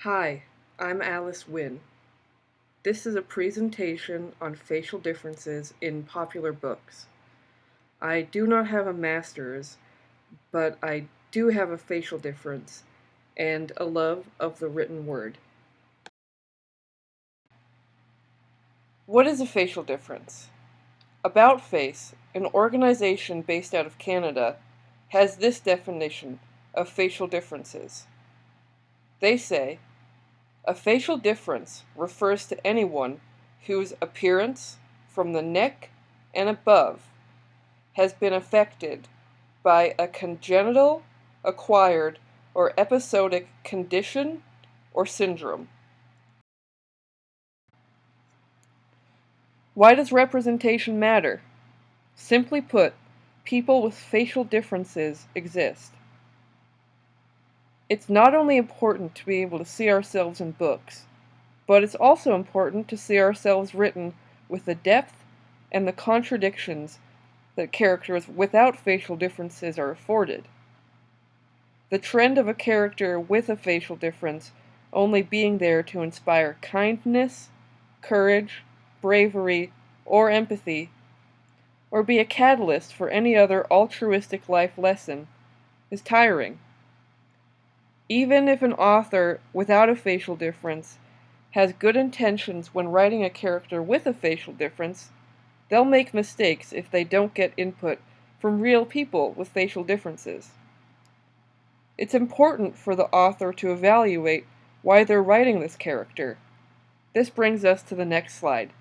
Hi, I'm Alice Wynn. This is a presentation on facial differences in popular books. I do not have a master's, but I do have a facial difference and a love of the written word. What is a facial difference? About Face, an organization based out of Canada, has this definition of facial differences. They say, a facial difference refers to anyone whose appearance, from the neck and above, has been affected by a congenital, acquired, or episodic condition or syndrome. Why does representation matter? Simply put, people with facial differences exist. It's not only important to be able to see ourselves in books, but it's also important to see ourselves written with the depth and the contradictions that characters without facial differences are afforded. The trend of a character with a facial difference only being there to inspire kindness, courage, bravery, or empathy, or be a catalyst for any other altruistic life lesson, is tiring. Even if an author without a facial difference has good intentions when writing a character with a facial difference, they'll make mistakes if they don't get input from real people with facial differences. It's important for the author to evaluate why they're writing this character. This brings us to the next slide.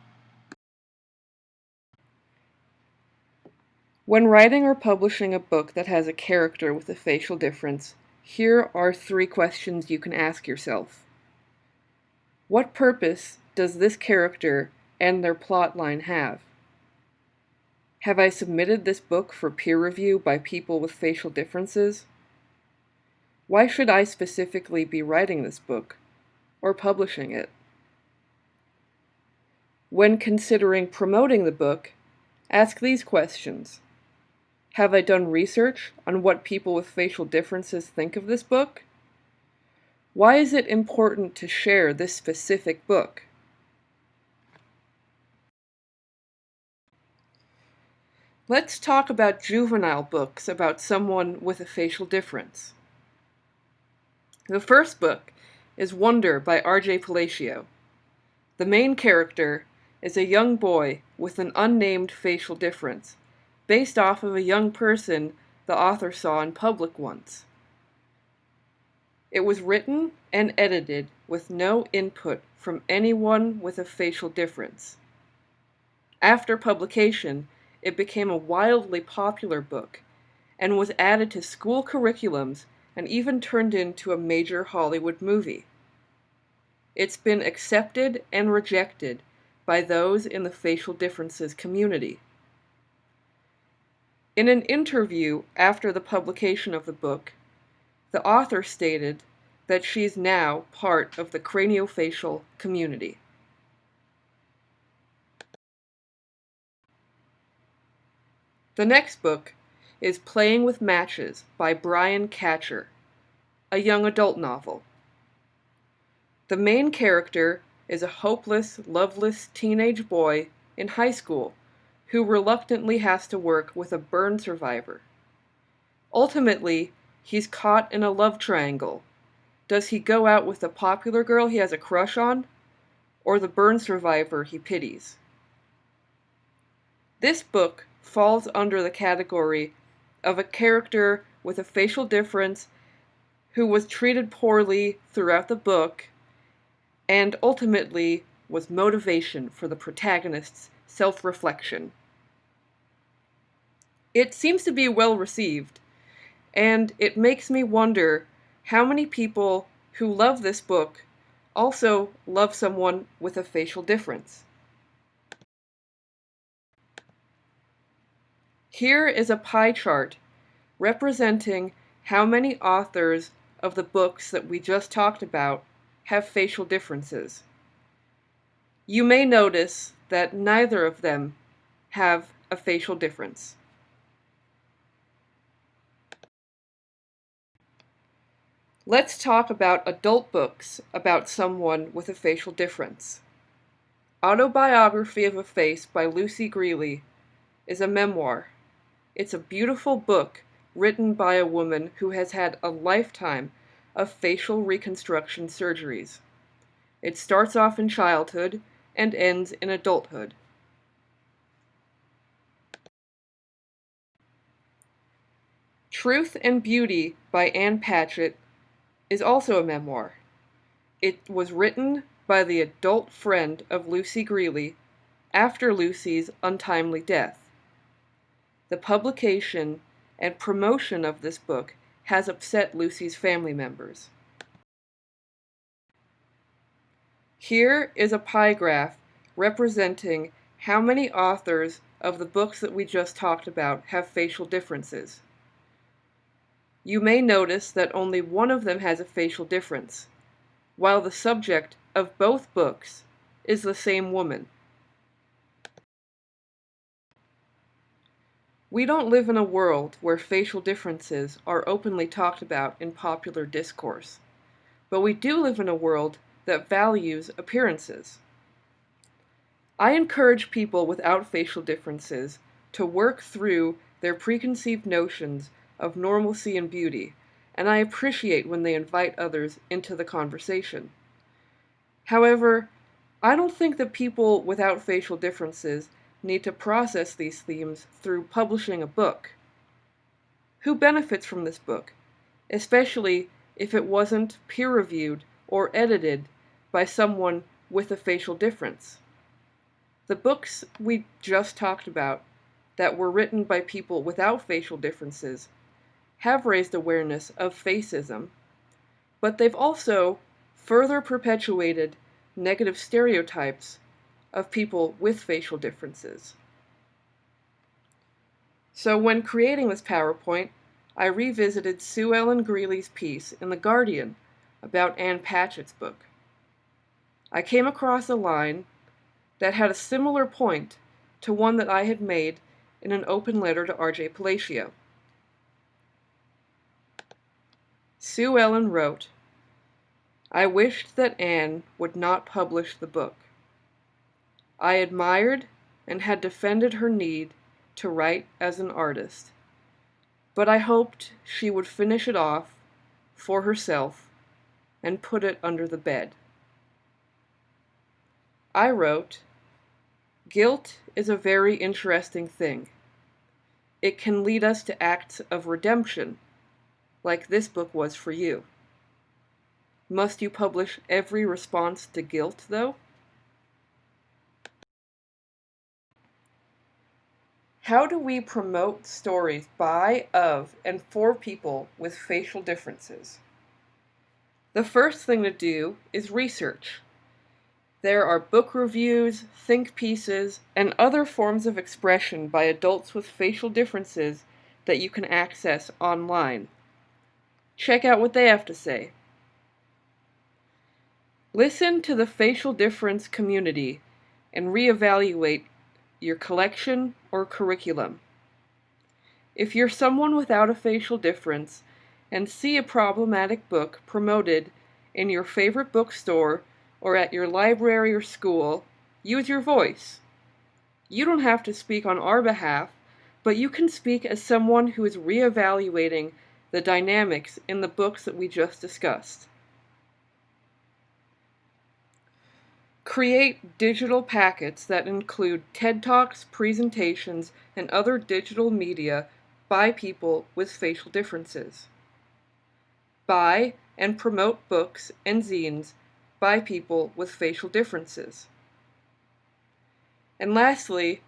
When writing or publishing a book that has a character with a facial difference, here are 3 questions you can ask yourself. What purpose does this character and their plotline have? Have I submitted this book for peer review by people with facial differences? Why should I specifically be writing this book or publishing it? When considering promoting the book, ask these questions. Have I done research on what people with facial differences think of this book? Why is it important to share this specific book? Let's talk about juvenile books about someone with a facial difference. The first book is Wonder by R.J. Palacio. The main character is a young boy with an unnamed facial difference, based off of a young person the author saw in public once. It was written and edited with no input from anyone with a facial difference. After publication, it became a wildly popular book and was added to school curriculums and even turned into a major Hollywood movie. It's been accepted and rejected by those in the facial differences community. In an interview after the publication of the book, the author stated that she's now part of the craniofacial community. The next book is Playing with Matches by Brian Catcher, a young adult novel. The main character is a hopeless, loveless teenage boy in high school who reluctantly has to work with a burn survivor. Ultimately, he's caught in a love triangle. Does he go out with the popular girl he has a crush on, or the burn survivor he pities? This book falls under the category of a character with a facial difference who was treated poorly throughout the book and ultimately was motivation for the protagonist's self-reflection. It seems to be well received, and it makes me wonder how many people who love this book also love someone with a facial difference. Here is a pie chart representing how many authors of the books that we just talked about have facial differences. You may notice that neither of them have a facial difference. Let's talk about adult books about someone with a facial difference. Autobiography of a Face by Lucy Greeley is a memoir. It's a beautiful book written by a woman who has had a lifetime of facial reconstruction surgeries. It starts off in childhood and ends in adulthood. Truth and Beauty by Ann Patchett is also a memoir. It was written by the adult friend of Lucy Greeley after Lucy's untimely death. The publication and promotion of this book has upset Lucy's family members. Here is a pie graph representing how many authors of the books that we just talked about have facial differences. You may notice that only one of them has a facial difference, while the subject of both books is the same woman. We don't live in a world where facial differences are openly talked about in popular discourse, but we do live in a world that values appearances. I encourage people without facial differences to work through their preconceived notions of normalcy and beauty, and I appreciate when they invite others into the conversation. However, I don't think that people without facial differences need to process these themes through publishing a book. Who benefits from this book, especially if it wasn't peer-reviewed or edited by someone with a facial difference? The books we just talked about that were written by people without facial differences have raised awareness of facism, but they've also further perpetuated negative stereotypes of people with facial differences. So when creating this PowerPoint, I revisited Sue Ellen Greeley's piece in The Guardian about Ann Patchett's book. I came across a line that had a similar point to one that I had made in an open letter to R.J. Palacio. Sue Ellen wrote, "I wished that Anne would not publish the book. I admired and had defended her need to write as an artist, but I hoped she would finish it off for herself and put it under the bed." I wrote, "Guilt is a very interesting thing. It can lead us to acts of redemption, like this book was for you. Must you publish every response to guilt, though?" How do we promote stories by, of, and for people with facial differences? The first thing to do is research. There are book reviews, think pieces, and other forms of expression by adults with facial differences that you can access online. Check out what they have to say. Listen to the facial difference community and reevaluate your collection or curriculum. If you're someone without a facial difference and see a problematic book promoted in your favorite bookstore or at your library or school, use your voice. You don't have to speak on our behalf, but you can speak as someone who is reevaluating the dynamics in the books that we just discussed. Create digital packets that include TED Talks, presentations, and other digital media by people with facial differences. Buy and promote books and zines by people with facial differences. And lastly,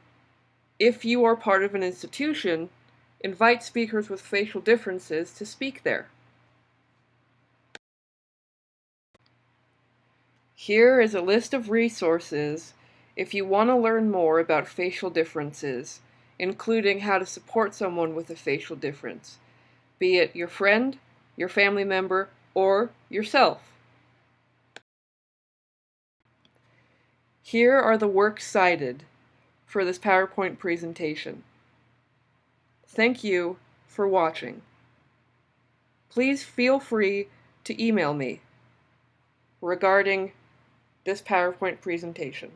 if you are part of an institution, invite speakers with facial differences to speak there. Here is a list of resources if you want to learn more about facial differences, including how to support someone with a facial difference, be it your friend, your family member, or yourself. Here are the works cited for this PowerPoint presentation. Thank you for watching. Please feel free to email me regarding this PowerPoint presentation.